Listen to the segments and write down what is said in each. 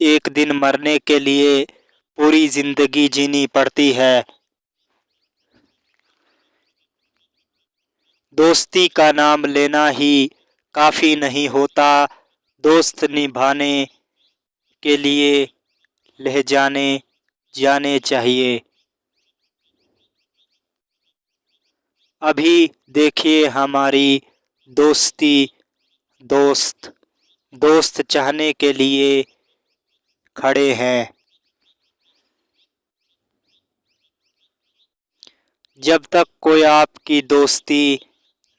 ایک دن مرنے کے لیے پوری زندگی جینی پڑتی ہے۔ دوستی کا نام لینا ہی کافی نہیں ہوتا، دوست نبھانے کے لیے لہجانے جانے چاہیے۔ ابھی دیکھیے ہماری دوستی، دوست چاہنے کے لیے کھڑے ہیں۔ جب تک کوئی آپ کی دوستی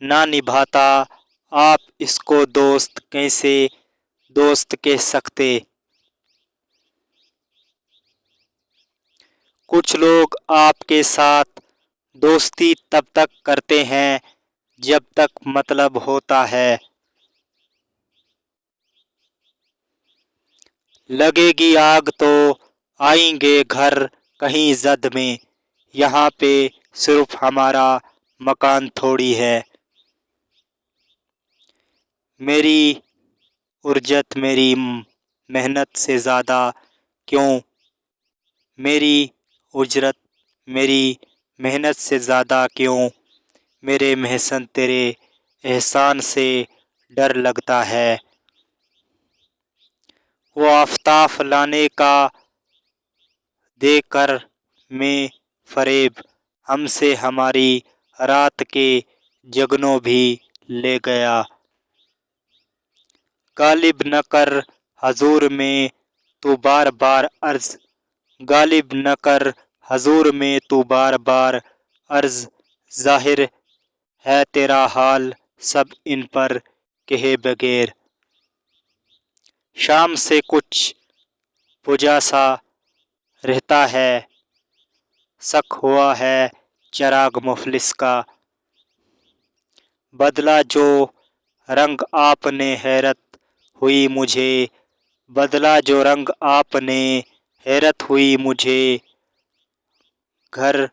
نہ نبھاتا، آپ اس کو دوست کیسے دوست کہہ سکتے؟ کچھ لوگ آپ کے ساتھ دوستی تب تک کرتے ہیں جب تک مطلب ہوتا ہے۔ لگے گی آگ تو آئیں گے گھر کہیں زد میں، یہاں پہ صرف ہمارا مکان تھوڑی ہے۔ میری اجرت میری محنت سے زیادہ کیوں؟ میری اجرت میری محنت سے زیادہ کیوں؟ میرے محسن تیرے احسان سے ڈر لگتا ہے۔ وہ آفتاب لانے کا دے کر میں فریب، ہم سے ہماری رات کے جگنوں بھی لے گیا۔ غالب نہ کر حضور میں تو بار بار عرض، غالب نہ کر حضور میں تو بار بار عرض، ظاہر ہے تیرا حال سب ان پر کہے بغیر۔ شام سے کچھ بجھا سا رہتا ہے، شک ہوا ہے چراغ مفلس کا۔ بدلا جو رنگ آپ نے حیرت ہوئی مجھے، بدلا جو رنگ آپ نے حیرت ہوئی مجھے، گھر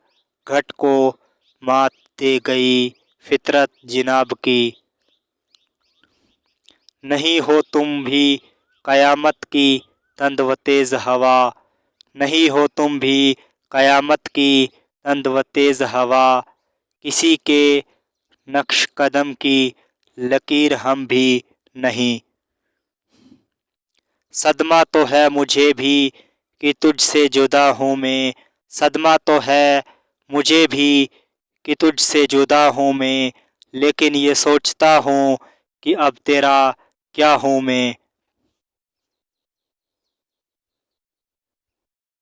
گھٹ کو مات دے گئی فطرت جناب کی۔ نہیں ہو تم بھی قیامت کی تند و تیز ہوا، نہیں ہو تم بھی قیامت کی تند و تیز ہوا، کسی کے نقش قدم کی لکیر ہم بھی نہیں۔ صدمہ تو ہے مجھے بھی کہ تجھ سے جدا ہوں میں، صدمہ تو ہے مجھے بھی کہ تجھ سے جدا ہوں میں، لیکن یہ سوچتا ہوں کہ اب تیرا کیا ہوں میں۔